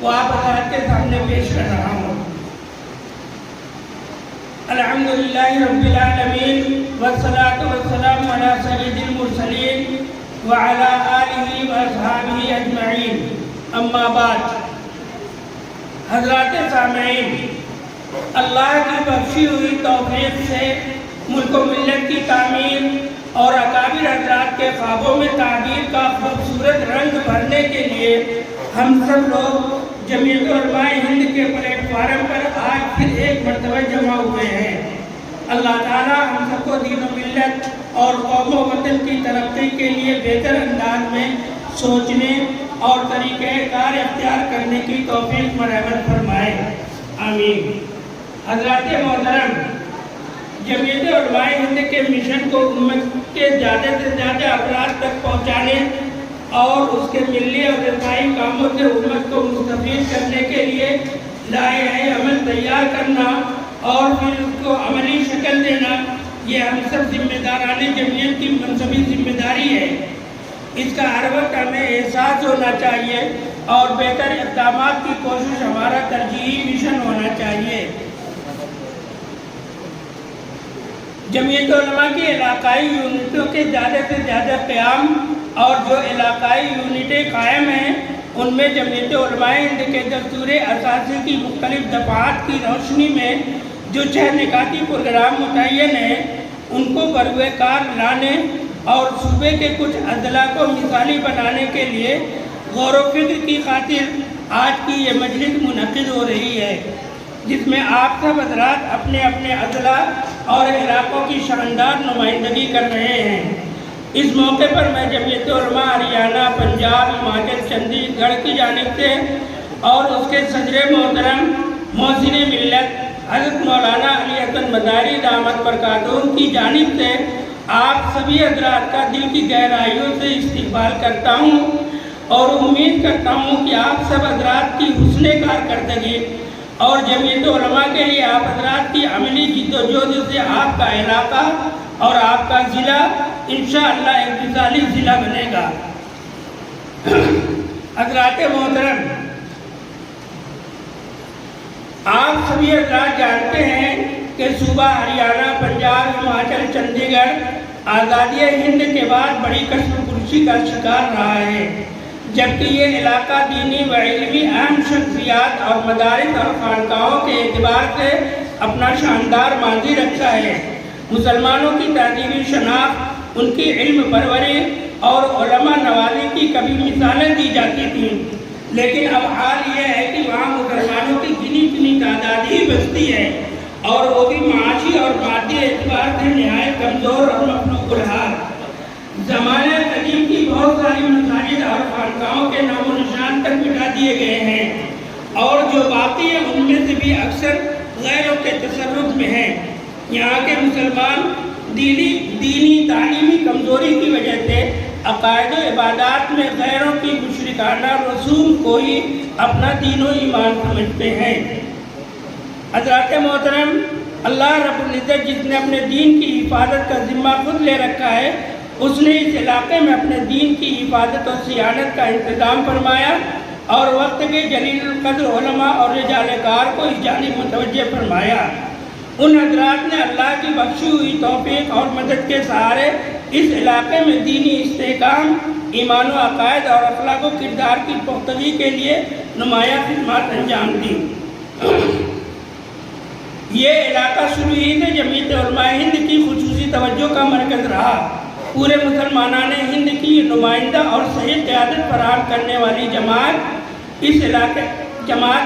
وہ آپ حضرات کے سامنے پیش کر رہا ہوں۔ الحمدللہ رب العالمین والصلاة والسلام علی سید المرسلین وعلی آلہ واصحابہ اجمعین، اما بعد۔ حضرات سامعین، اللہ کی بخشی ہوئی توفیق سے ملک و ملت کی تعمیر اور اکابر حضرات کے خوابوں میں تعبیر کا خوبصورت رنگ بھرنے کے لیے ہم سب لوگ جمعیت علماء ہند کے پلیٹ فارم پر آج پھر ایک مرتبہ جمع ہوئے ہیں۔ اللہ تعالیٰ ہم سب کو دین و ملت اور قوم و وطن کی ترقی کے لیے بہتر انداز میں سوچنے اور طریقہ کار اختیار کرنے کی توفیق مرحمت فرمائے، آمین۔ حضرات محترم، جمعیت علماء ہند کے مشن کو امت کے زیادہ سے زیادہ افراد تک پہنچانے اور اس کے ملی اور رفاہی کاموں سے امت کو مستفید کرنے کے لیے لائحہ عمل تیار کرنا اور پھر اس کو عملی شکل دینا، یہ ہم سب ذمہ داران جمعیت کی منصبی ذمہ داری ہے۔ اس کا ہر وقت ہمیں احساس ہونا چاہیے اور بہتر اقدامات کی کوشش ہمارا ترجیحی مشن ہونا چاہیے۔ جمعیت علماء کی علاقائی یونٹوں کے زیادہ سے زیادہ قیام اور جو علاقائی یونٹیں قائم ہیں ان میں جمعیت علماء ہند کے دستور اساسی کی مختلف دفعات کی روشنی میں جو 6 نکاتی پروگرام متعین ہیں ان کو بروئے کار لانے اور صوبے کے کچھ اضلاع کو مثالی بنانے کے لیے غور و فکر کی خاطر آج کی یہ مجلس منعقد ہو رہی ہے، جس میں آپ سب حضرات اپنے اپنے اضلاع اور علاقوں کی شاندار نمائندگی کر رہے ہیں۔ اس موقع پر میں جمعیت علماء ہریانہ، پنجاب، ہماچل، چندی گڑھ کی جانب سے اور اس کے صدر محترم محسن ملت حضرت مولانا علی حسن مداری دامت برکاتہم کی جانب سے آپ سبھی حضرات کا دل کی گہرائیوں سے استقبال کرتا ہوں اور امید کرتا ہوں کہ آپ سب حضرات کی حسن کارکردگی اور جمعیت علماء کے لیے آپ حضرات کی عملی جد و جہد سے آپ کا علاقہ اور آپ کا ضلع انشاءاللہ ایک مثالی ضلع بنے گا۔ حضرات محترم، آپ سبھی حضرات جانتے ہیں کہ صوبہ ہریانہ، پنجاب، ہماچل، چندی گڑھ آزادی ہند کے بعد بڑی کشم کشی کا شکار رہا ہے، جبکہ یہ علاقہ دینی و علمی اہم شخصیات اور مدارس اور خانقاہوں کے اعتبار سے اپنا شاندار ماضی رکھتا ہے۔ مسلمانوں کی تہذیبی شناخت، ان کی علم پروری اور علماء نوازی کی کبھی مثالیں دی جاتی تھیں، لیکن اب حال یہ ہے کہ وہاں مسلمانوں کی گنی چنی تعداد ہی بستی ہے اور وہ بھی معاشی اور مادی اعتبار سے نہایت کمزور اور مخلوق الحال۔ زمانہ قدیم کی بہت ساری مساجد اور خانقاہوں کے نام و نشان تک مٹا دیے گئے ہیں اور جو باقی ہیں ان میں سے بھی اکثر غیروں کے تصرف میں ہیں۔ یہاں کے مسلمان دینی تعلیمی کمزوری کی وجہ سے عقائد و عبادات میں غیروں کی مشرکانہ رسوم کو ہی اپنا دین و ایمان سمجھتے ہیں۔ حضرات محترم، اللہ رب العزت جس نے اپنے دین کی حفاظت کا ذمہ خود لے رکھا ہے، اس نے اس علاقے میں اپنے دین کی حفاظت و صیانت کا انتظام فرمایا اور وقت کے جلیل القدر علماء اور رجال کار کو اس جانب متوجہ فرمایا۔ ان حضرات نے اللہ کی بخشی ہوئی توفیق اور مدد کے سہارے اس علاقے میں دینی استحکام، ایمان و عقائد اور اخلاق و کردار کی پختگی کے لیے نمایاں خدمات انجام دی۔ یہ علاقہ شروع ہی سے جمعیت علماء ہند کی خصوصی توجہ کا مرکز رہا۔ پورے مسلمانان ہند کی نمائندہ اور صحیح قیادت فراہم کرنے والی جماعت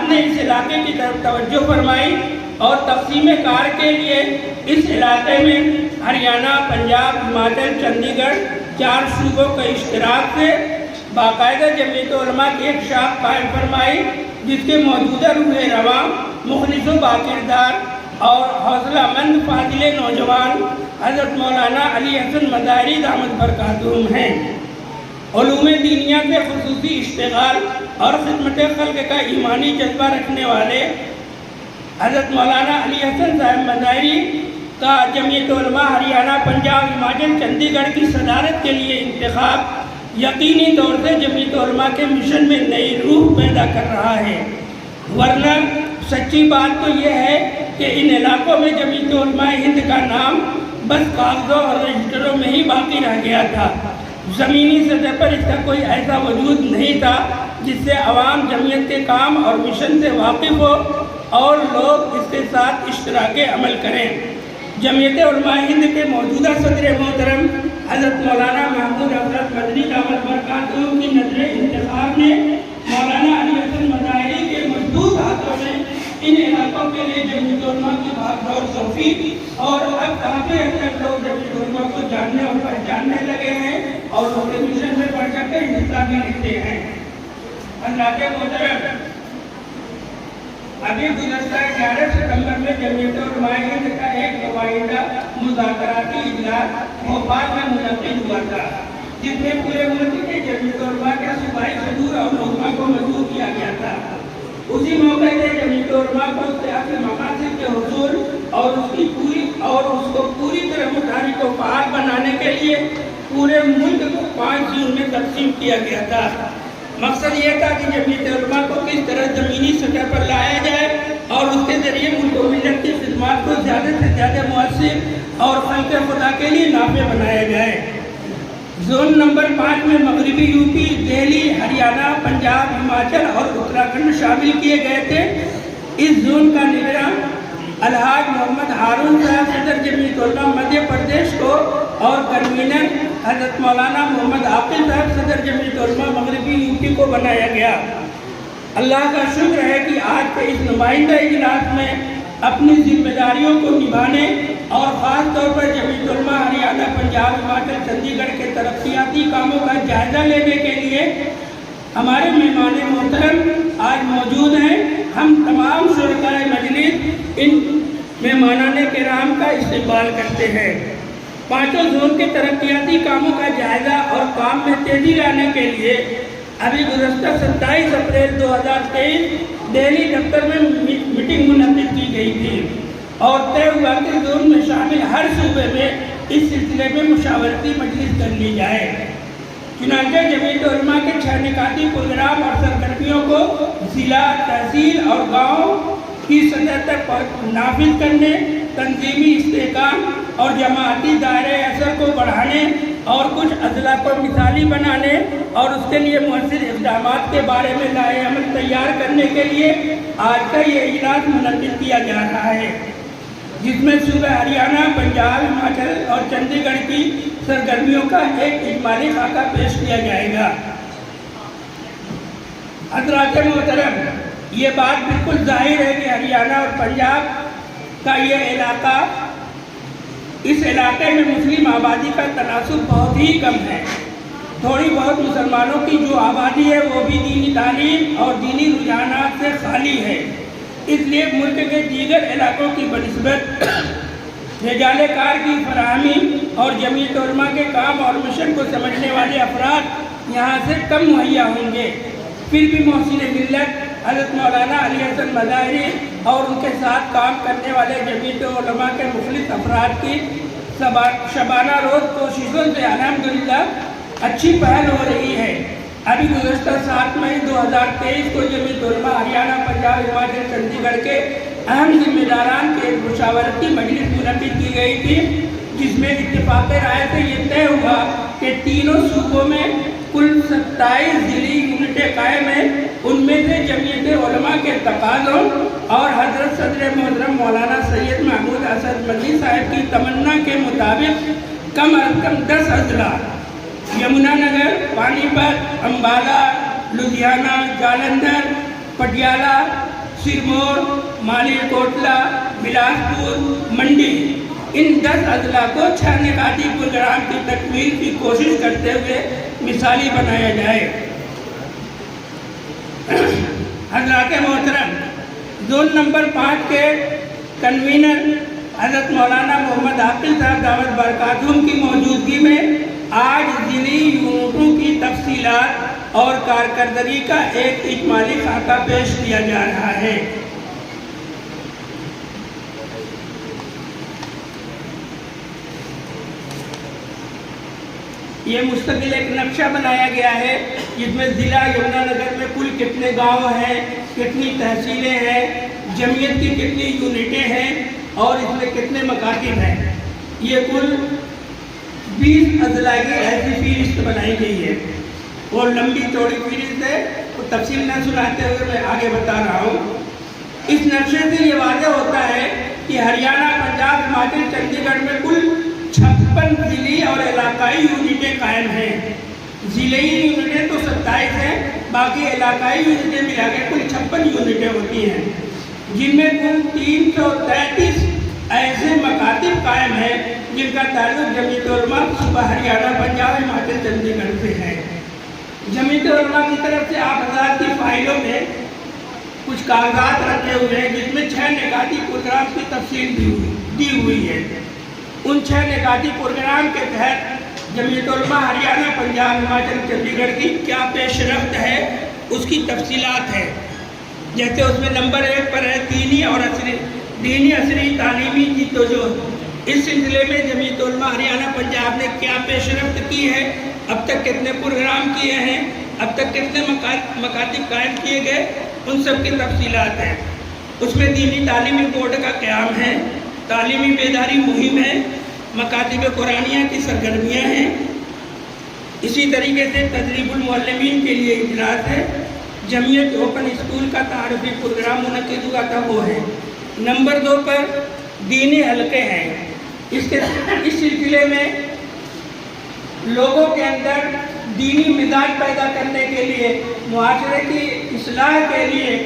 نے اس علاقے کی طرف توجہ فرمائی اور تقسیم کار کے لیے اس علاقے میں ہریانہ، پنجاب، ہماچل، چندی گڑھ 4 صوبوں کے اشتراک سے باقاعدہ جمعیت علماء کی ایک شاخ قائم فرمائی، جس کے موجودہ روح رواں، مخلص و باکردار اور حوصلہ مند فاضل نوجوان حضرت مولانا علی حسن مداری دامت برکاتہم ہیں۔ علوم دینیہ سے خصوصی اشتغال اور خدمت خلق کا ایمانی جذبہ رکھنے والے حضرت مولانا علی حسن صاحب مداری کا جمعیت علماء ہریانہ، پنجاب، ہماچل، چندی گڑھ کی صدارت کے لیے انتخاب یقینی طور سے جمعیت علماء کے مشن میں نئی روح پیدا کر رہا ہے، ورنہ سچی بات تو یہ ہے کہ ان علاقوں میں جمعیت علماء ہند کا نام بس کاغذوں اور رجسٹروں میں ہی باقی رہ گیا تھا۔ زمینی سطح پر اس کا کوئی ایسا وجود نہیں تھا جس سے عوام جمعیت کے کام اور مشن سے واقف ہو اور لوگ اس کے ساتھ اشتراک عمل کریں۔ جمعیت علماء ہند کے موجودہ صدر محترم حضرت مولانا محمود حضرت مدنی دعوت برکاتہ کی نظر انتخاب نے مولانا علی حسن مظاہری کے مضبوط ہاتھوں میں ان علاقوں کے لیے جمعیت علماء کی بھاگ دوڑ سونپی، اور اب کافی حد تک لوگ جمعیت علماء کو جاننے اور پہچاننے لگے ہیں اور ان کے مشن میں بڑھ چڑھ کر حصہ بھی لیتے ہیں۔ اللہ کے محترم، ابھی گزشتہ 11 ستمبر میں جمعیت علماء ہند کا ایک نمائندہ مذاکراتی اجلاس بھوپال میں منعقد ہوا تھا، جس میں پورے ملک کے جمعیت علماء کے صوبائی صدور اور علماء کو مدعو کیا گیا تھا۔ اسی موقع سے جمعیت علماء کو اس کے اپنے مقاصد کے حصول اور اس کو پوری طرح متحرک و فعال بنانے کے لیے پورے ملک کو 5 زون میں تقسیم کیا گیا تھا۔ مقصد یہ تھا کہ جمعیت علماء کو کس طرح زمینی سطح پر لایا جائے اور اس کے ذریعے ملک و ملت کی خدمات کو زیادہ سے زیادہ مؤثر اور خلق خدا کے لیے نافع بنایا جائے۔ زون نمبر 5 میں مغربی یوپی، دہلی، ہریانہ، پنجاب، ہماچل اور اتراکھنڈ شامل کیے گئے تھے۔ اس زون کا نگراں الحاج محمد ہارون صاحب صدر جمعیت علماء مدھیہ پردیش کو اور کنوینر حضرت مولانا محمد عاقل صاحب صدر جمعیت علماء مغربی یوپی کو بنایا گیا۔ اللہ کا شکر ہے کہ آج کے اس نمائندہ اجلاس میں اپنی ذمہ داریوں کو نبھانے اور خاص طور پر جمعیت علماء ہریانہ، پنجاب، ہماچل، چندی گڑھ کے ترقیاتی کاموں کا جائزہ لینے کے لیے ہمارے مہمان محترم آج موجود ہیں۔ ہم تمام شرکائے مجلس ان مہمانان کرام کا استقبال کرتے ہیں۔ 5 زون کے ترقیاتی کاموں کا جائزہ اور کام میں تیزی لانے کے لیے ابھی گزشتہ 27 اپریل 2023 دہلی دفتر میں میٹنگ منعقد کی گئی تھی اور طے ہوا کہ زون میں شامل ہر صوبے میں اس سلسلے میں مشاورتی مجلس کر لی جائے۔ چنانچہ جمعیت علماء کے 6 نکاتی پروگرام اور سرگرمیوں کو ضلع، تحصیل اور گاؤں کی سطح تک نافذ کرنے، تنظیمی استحکام اور جماعتی دائرۂ اثر کو بڑھانے اور کچھ اضلاع کو مثالی بنانے اور اس کے لیے مؤثر اقدامات کے بارے میں لائحہ عمل تیار کرنے کے لیے آج کا یہ اجلاس منعقد کیا جا رہا ہے، جس میں صوبہ ہریانہ، پنجاب، ہماچل اور چندی گڑھ کی سرگرمیوں کا ایک اجمالی خاکہ پیش کیا جائے گا۔ حضرات محترم، یہ بات بالکل ظاہر ہے کہ ہریانہ اور پنجاب کا یہ علاقہ، اس علاقے میں مسلم آبادی کا تناسب بہت ہی کم ہے۔ تھوڑی بہت مسلمانوں کی جو آبادی ہے وہ بھی دینی تعلیم اور دینی رجحانات سے خالی ہے۔ اس لیے ملک کے دیگر علاقوں کی بنسبت رجال کار کی فراہمی اور جمعیت علماء کے کام اور مشن کو سمجھنے والے افراد یہاں سے کم مہیا ہوں گے۔ پھر بھی محسن ملت حضرت مولانا علی حسن مظاہری اور ان کے ساتھ کام کرنے والے جمعیت علماء کے مخلص افراد کی شبانہ روز کوششوں سے الحمدللہ اچھی پہل ہو رہی ہے۔ ابھی گزشتہ 7 مئی 2023 کو جمعیت علماء ہریانہ، پنجاب، ہماچل، چندی گڑھ کے اہم ذمہ داران کی ایک مشاورتی مجلس منعقد کی گئی تھی، جس میں اتفاق رائے سے یہ طے ہوا کہ تینوں صوبوں میں کل 27 ضلعی یونٹیں قائم ہیں۔ ان میں سے جمعیت علماء کے تقاضوں اور حضرت صدر محترم مولانا سید محمود اسد مدنی صاحب کی تمنا کے مطابق کم از کم 10 اضلاع یمنا نگر، پانی پت، امبالہ، لدھیانہ، جالندھر، پٹیالہ، سرمور، مالی کوٹلہ، بلاسپور، منڈی، ان 10 اضلاع کو 6 نکاتی پروگرام کی تکمیل کی کوشش کرتے ہوئے مثالی بنایا جائے۔ حضرات محترم، زون نمبر 5 کے کنوینر حضرت مولانا محمد عاقل صاحب دعوت برکاتہم کی موجودگی میں آج ضلعی یونٹوں کی تفصیلات اور کارکردگی کا ایک اجمالی خاکہ پیش کیا جا رہا ہے۔ یہ مستقل ایک نقشہ بنایا گیا ہے جس میں ضلع یمنا نگر میں کل کتنے گاؤں ہیں، کتنی تحصیلیں ہیں، جمعیت کی کتنی یونٹیں ہیں اور اس میں کتنے مکاتب ہیں۔ یہ کل 20 اضلاع کی ایسی فہرست بنائی گئی ہے اور لمبی چوڑی فہرست ہے، تو تفصیل نہ سناتے ہوئے میں آگے بتا رہا ہوں۔ اس نقشے سے یہ واضح ہوتا ہے کہ ہریانہ، پنجاب، ہماچل، چندی گڑھ میں کل 56 ضلعی اور علاقائی یونٹیں قائم ہیں۔ ضلعی یونٹیں تو 27 ہیں، باقی علاقائی یونٹیں ملا کے کل 56 یونٹیں ہوتی ہیں، جن میں کل 333 ایسے مکاتب قائم ہیں جن کا تعلق جمعیت علماء صوبہ ہریانہ، پنجاب، ہماچل، چندی گڑھ سے ہے۔ جمعیت علماء کی طرف سے آپ حضرات کی فائلوں میں کچھ کاغذات رکھے ہوئے ہیں جس میں 6 نکاتی پروگرام کی تفصیل دی ہوئی ہے۔ ان 6 نکاتی پروگرام کے تحت جمعیت علماء ہریانہ، پنجاب، ہماچل، چندی گڑھ کی کیا پیش رفت ہے اس کی تفصیلات ہے۔ جیسے اس میں نمبر 1 پر ہے دینی عصری تعلیمی کی توجہ۔ اس سلسلے میں جمعیت علماء ہریانہ، پنجاب نے کیا پیش رفت کی ہے، اب تک کتنے پروگرام کیے ہیں، اب تک کتنے مکاتب قائم کیے گئے، ان سب کی تفصیلات ہیں۔ اس میں دینی تعلیمی بورڈ کا قیام ہے، تعلیمی بیداری مہم ہے، مکاتب قرآنیہ کی سرگرمیاں ہیں۔ اسی طریقے سے تدریب المعلمین کے لیے اجلاس ہے۔ جمعیت اوپن اسکول کا تعارفی پروگرام منعقد ہوا تھا، وہ ہے۔ نمبر 2 پر دینی حلقے ہیں۔ اس سلسلے میں لوگوں کے اندر دینی مزاج پیدا کرنے کے لیے، معاشرے کی اصلاح کے لیے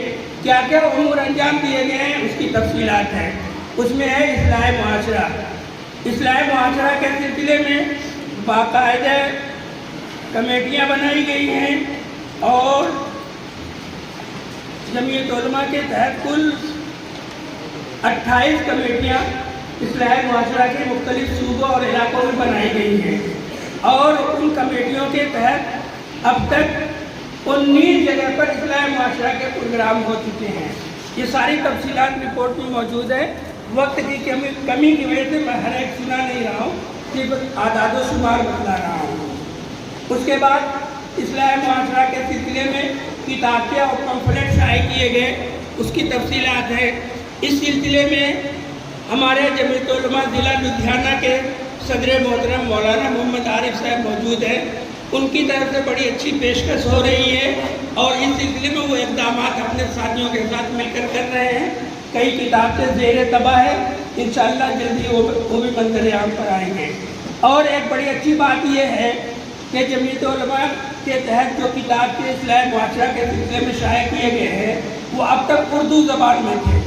کیا کیا امور انجام دیے گئے ہیں اس کی تفصیلات ہیں۔ اس میں ہے اصلاح معاشرہ۔ اصلاح معاشرہ کے سلسلے میں باقاعدہ کمیٹیاں بنائی گئی ہیں اور جمعیت علماء کے تحت کل 28 کمیٹیاں اصلاح معاشرہ کے مختلف صوبوں اور علاقوں میں بنائی گئی ہیں، اور ان کمیٹیوں کے تحت اب تک 19 جگہ پر اصلاح معاشرہ کے پروگرام ہو چکے ہیں۔ یہ ساری تفصیلات رپورٹ میں موجود ہے۔ وقت کی کمی کی وجہ سے میں ہر ایک سنا نہیں رہا ہوں، صرف اعداد و شمار بتلا رہا ہوں۔ اس کے بعد اصلاح معاشرہ کے سلسلے میں کتابیں اور پمفلیٹ شائع کیے گئے، اس کی تفصیلات ہے۔ اس سلسلے میں ہمارے جمعیت علماء ضلع لدھیانہ کے صدر محترم مولانا محمد عارف صاحب موجود ہیں، ان کی طرف سے بڑی اچھی پیشکش ہو رہی ہے اور اس سلسلے میں وہ اقدامات اپنے ساتھیوں کے ساتھ مل کر رہے ہیں۔ کئی کتابیں زیر طبع ہے، انشاءاللہ جلدی وہ بھی منظر عام پر آئیں گے۔ اور ایک بڑی اچھی بات یہ ہے کہ جمعیت علماء کے تحت جو کتاب کے اصلاح معاشرہ کے سلسلے میں شائع کیے گئے ہیں وہ اب تک اردو زبان میں تھے،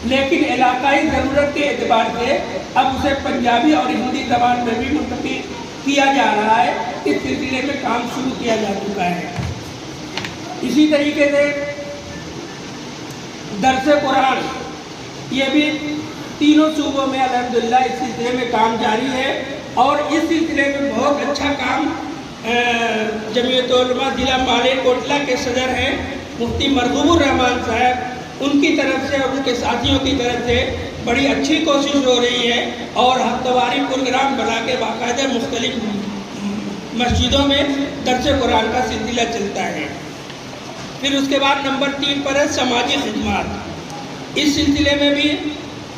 لیکن علاقائی ضرورت کے اعتبار سے اب اسے پنجابی اور ہندی زبان میں بھی منتقل کیا جا رہا ہے۔ اس سلسلے میں کام شروع کیا جا چکا ہے۔ اسی طریقے سے درس قرآن، یہ بھی تینوں صوبوں میں الحمدللہ اس سلسلے میں کام جاری ہے، اور اس سلسلے میں بہت اچھا کام جمعیت علماء ضلع مالے کوٹلہ کے صدر ہیں مفتی مرغوب الرحمان صاحب، ان کی طرف سے اور ان کے ساتھیوں کی طرف سے بڑی اچھی کوشش ہو رہی ہے، اور ہفتہ پروگرام بنا کے باقاعدہ مختلف مسجدوں میں درس قرآن کا سلسلہ چلتا ہے۔ پھر اس کے بعد نمبر 3 پر ہے سماجی خدمات۔ اس سلسلے میں بھی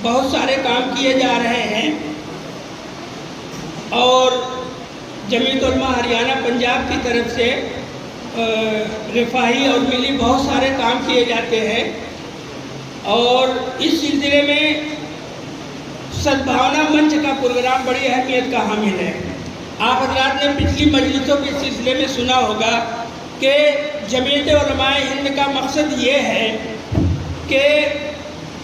بہت سارے کام کیے جا رہے ہیں، اور جمعیت علماء ہریانہ پنجاب کی طرف سے رفاہی اور ملی بہت سارے کام کیے جاتے ہیں، اور اس سلسلے میں سدبھاونا منچ کا پروگرام بڑی اہمیت کا حامل ہے۔ آپ حضرات نے پچھلی مجلسوں کے سلسلے میں سنا ہوگا کہ جمعیت علماء ہند کا مقصد یہ ہے کہ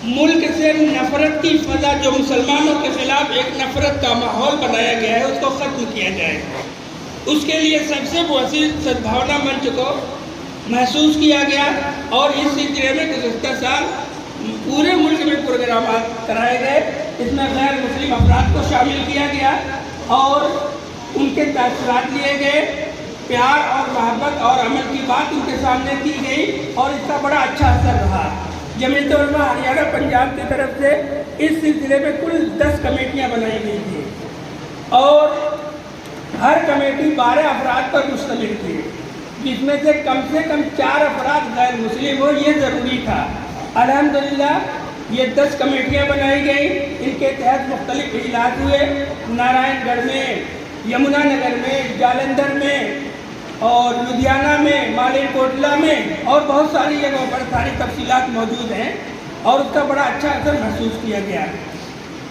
ملک سے نفرت کی فضا، جو مسلمانوں کے خلاف ایک نفرت کا ماحول بنایا گیا ہے، اس کو ختم کیا جائے۔ اس کے لیے سب سے وسیع سدبھاونا منچ کو محسوس کیا گیا، اور اس سلسلے میں گزشتہ سال پورے ملک میں پروگرامات کرائے گئے۔ اس میں غیر مسلم افراد کو شامل کیا گیا اور ان کے تاثرات لیے گئے، پیار اور محبت اور عمل کی بات ان کے سامنے کی گئی، اور اس کا بڑا اچھا اثر رہا۔ جمعیت علماء ہریانہ پنجاب کی طرف سے اس سلسلے میں کل 10 کمیٹیاں بنائی گئی تھیں، اور ہر کمیٹی 12 افراد پر مشتمل تھی، جس میں سے کم 4 افراد غیر مسلم ہو، یہ ضروری تھا۔ الحمدللہ یہ 10 کمیٹیاں بنائی گئیں، ان کے تحت مختلف اجلاس ہوئے، نارائن گڑھ میں، یمنا نگر میں، جالندھر میں اور لدھیانہ میں، مالین کوٹلہ میں اور بہت ساری جگہوں پر ساری تفصیلات موجود ہیں اور اس کا بڑا اچھا اثر محسوس کیا گیا۔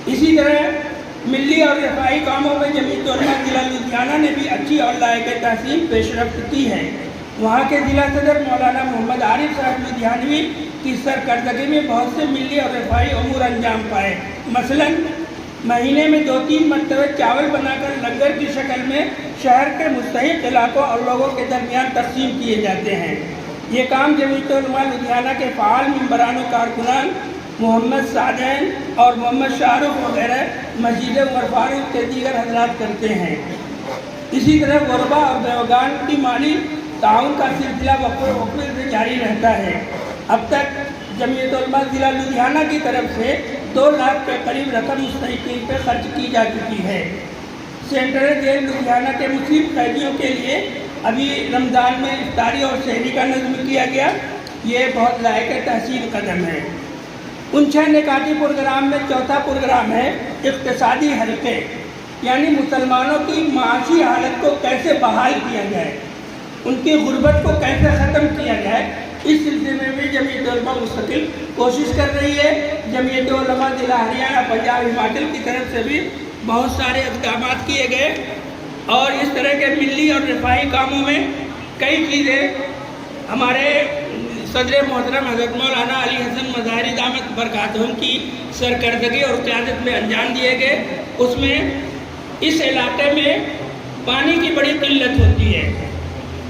اسی طرح ملی اور رفاہی کاموں میں جمعیت علماء ضلع لدھیانہ نے بھی اچھی اور لائق تحسین پیش رفت کی ہے۔ وہاں کے ضلع صدر مولانا محمد عارف صاحب لدھیانوی کی سرکردگی میں بہت سے ملی اور رفاہی امور انجام پائے۔ مثلاً مہینے میں 2-3 مرتبہ چاول بنا کر لنگر کی شکل میں شہر کے مستحق علاقوں اور لوگوں کے درمیان تقسیم کیے جاتے ہیں۔ یہ کام جمعیت علماء لدھیانہ کے فعال ممبران و کارکنان محمد سعدین اور محمد شاہ رخ وغیرہ مسجد عمر فاروق کے دیگر حضرات کرتے ہیں۔ اسی طرح غربا اور بیوگان کی مالی تعاون کا سلسلہ وقفے سے جاری رہتا ہے۔ اب تک جمعیت علماء ضلع لدھیانہ کی طرف سے 2 لاکھ کے قریب رقم مستحقین پہ خرچ کی جا چکی ہے۔ سینٹرل جیل لدھیانہ کے مسلم قیدیوں کے لیے ابھی رمضان میں افطاری اور سحری کا نظم کیا گیا، یہ بہت لائق تحسین قدم ہے۔ ان 6 نکاتی پروگرام میں چوتھا پروگرام ہے اقتصادی حلقے، یعنی مسلمانوں کی معاشی حالت کو کیسے بحال کیا جائے، ان کی غربت کو کیسے ختم کیا جائے، اس سلسلے میں بھی جمعیت علماء مستقل کوشش کر رہی ہے۔ جمعیت علماء ضلع ہریانہ، پنجاب، ہماچل کی طرف سے بھی بہت سارے اقدامات کیے گئے اور اس طرح کے ملی اور رفاہی کاموں میں کئی چیزیں ہمارے صدر محترم حضرت مولانا علی حسن مظاہری دامت برکاتہم کی سرکردگی اور قیادت میں انجام دیے گئے۔ اس میں اس علاقے میں پانی کی بڑی قلت ہوتی ہے،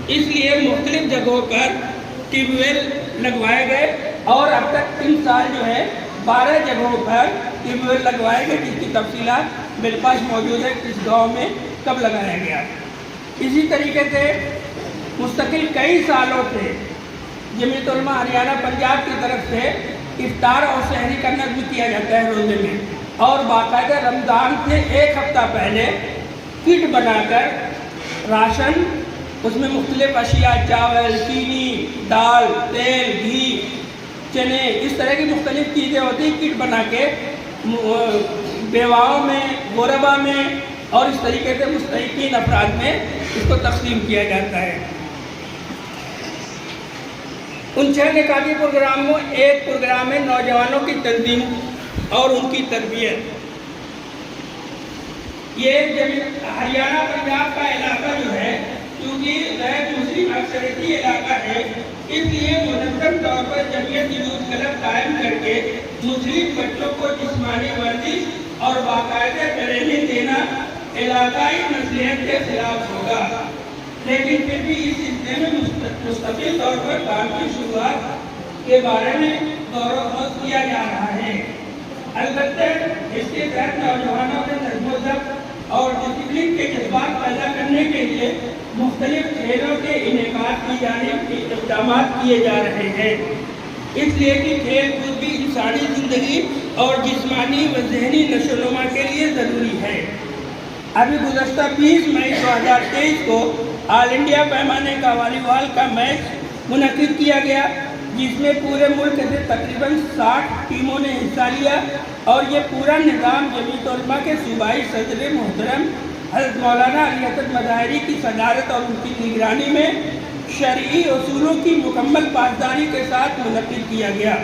اس لیے مختلف جگہوں پر ٹیوب ویل لگوائے گئے اور اب تک 3 سال جو ہے 12 جگہوں پر ٹیوب ویل لگوائے گئے، جس کی تفصیلات میرے پاس موجود ہے کس گاؤں میں کب لگایا گیا۔ اسی طریقے سے مستقل کئی سالوں سے جمعیت علماء ہریانہ پنجاب کی طرف سے افطار اور سحری کا نظم کیا جاتا ہے روزے میں، اور باقاعدہ رمضان سے 1 ہفتہ پہلے کٹ بنا کر راشن، اس میں مختلف اشیاء، چاول، چینی، دال، تیل، گھی، چنے، اس طرح کی مختلف چیزیں ہوتی ہیں، کٹ بنا کے بیواؤں میں، غربا میں اور اس طریقے سے مستحقین افراد میں اس کو تقسیم کیا جاتا ہے۔ ان 6 نکاتی پروگرام میں ایک پروگرام ہے نوجوانوں کی تنظیم اور ان کی تربیت۔ یہ ہریانہ پنجاب کا علاقہ جو ہے، کیونکہ غیر مسلم اکثریتی علاقہ ہے، اس لیے منظم طور پر جمعیت یوتھ کلب قائم کر کے مسلم بچوں کو جسمانی ورزش اور باقاعدہ ٹریننگ دینا علاقائی مصلحت کے خلاف ہوگا، لیکن پھر بھی اس سلسلے میں مستقل طور پر کام کی شروعات کے بارے میں غور و خوض کیا جا رہا ہے۔ البتہ اس کے تحت نوجوانوں میں نظم و ضبط اور ڈسپلن کے جذبات پیدا کرنے کے لیے مختلف کھیلوں کے انعقاد کی جانب اقدامات کیے جا رہے ہیں، اس لیے کہ کھیل کود بھی انسانی زندگی اور جسمانی و ذہنی نشو و نما کے لیے ضروری ہے۔ ابھی گزشتہ 20 مئی 2023 کو آل انڈیا پیمانے کا والی بال کا میچ منعقد کیا گیا، جس میں پورے ملک سے تقریباً 60 ٹیموں نے حصہ لیا، اور یہ پورا نظام جمعیت علماء کے صوبائی صدر محترم حضرت مولانا علی حسن مظاہری کی صدارت اور ان کی نگرانی میں شرعی اصولوں کی مکمل پاسداری کے ساتھ منعقد کیا گیا۔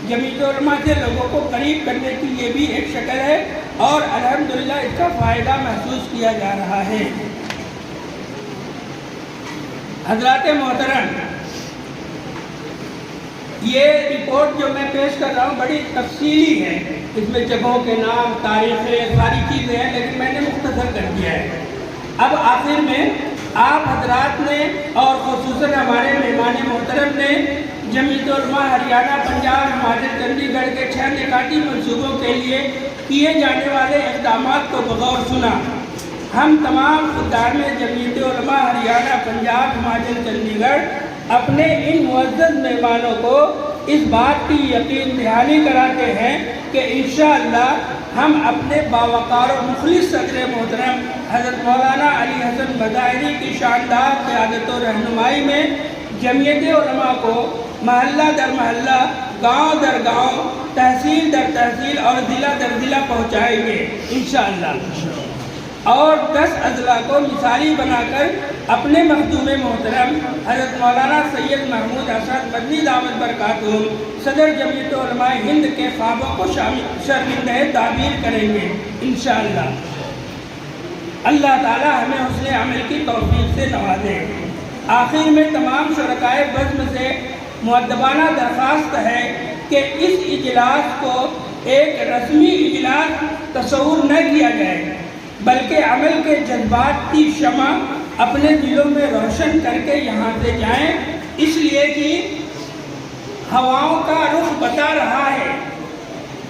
جمعیت علماء سے لوگوں کو قریب کرنے کی یہ بھی ایک شکل ہے اور الحمدللہ اس کا فائدہ محسوس کیا جا رہا ہے۔ حضرات محترم، یہ رپورٹ جو میں پیش کر رہا ہوں بڑی تفصیلی ہے، اس میں جگہوں کے نام، تاریخیں، ساری چیزیں ہیں، لیکن میں نے مختصر کر دیا ہے۔ اب آخر میں آپ حضرات نے اور خصوصاً ہمارے مہمان محترم نے جمعیت علماء ہریانہ، پنجاب، ہماچل، چندی گڑھ کے 6 نکاتی منصوبوں کے لیے کیے جانے والے اقدامات کو بغور سنا۔ ہم تمام خدام جمعیت علماء ہریانہ، پنجاب، ہماچل، چندی گڑھ اپنے ان معزز مہمانوں کو اس بات کی یقین دہانی کراتے ہیں کہ انشاءاللہ ہم اپنے باوقار و مخلص صدر محترم حضرت مولانا علی حسن مظاہری کی شاندار قیادت و رہنمائی میں جمعیت علماء کو محلہ در محلہ، گاؤں در گاؤں، تحصیل در تحصیل اور ضلع در ضلع پہنچائیں گے انشاءاللہ، اور 10 اضلاع کو مثالی بنا کر اپنے مخدوم محترم حضرت مولانا سید محمود اسد مدنی دامت برکاتہم صدر جمعیت علماء ہند کے خوابوں کو شرمندہ تعبیر کریں گے انشاءاللہ۔ اللہ تعالی ہمیں حسن عمل کی توفیق سے نوازے۔ آخر میں تمام شرکائے بزم سے مؤدبانہ درخواست ہے کہ اس اجلاس کو ایک رسمی اجلاس تصور نہ کیا جائے، بلکہ عمل کے جذبات کی شمع اپنے دلوں میں روشن کر کے یہاں سے جائیں، اس لیے کہ ہواؤں کا رخ بتا رہا ہے،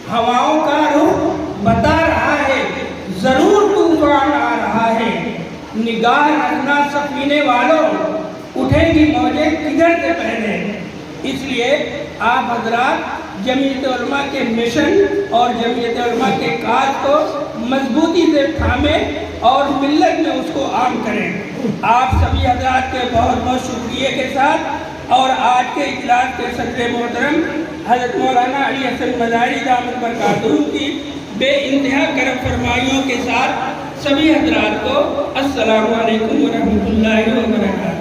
ہواؤں کا رخ بتا رہا ہے، ضرور طوفان آ رہا ہے، نگاہ رکھنا سفینے والوں، اٹھیں گی موجیں کدھر سے پہلے۔ اس لیے آپ حضرات جمعیت علماء کے مشن اور جمعیت علماء کے کاج کو مضبوطی سے تھامیں اور ملت میں اس کو عام کریں۔ آپ سبھی حضرات کے بہت بہت شکریہ کے ساتھ اور آج کے اجلاس کے صدر محترم حضرت مولانا علی حسن مظاہری دامت برکاتہم کی بے انتہا کرم فرمائیوں کے ساتھ سبھی حضرات کو السلام علیکم ورحمۃ اللہ وبرکاتہ۔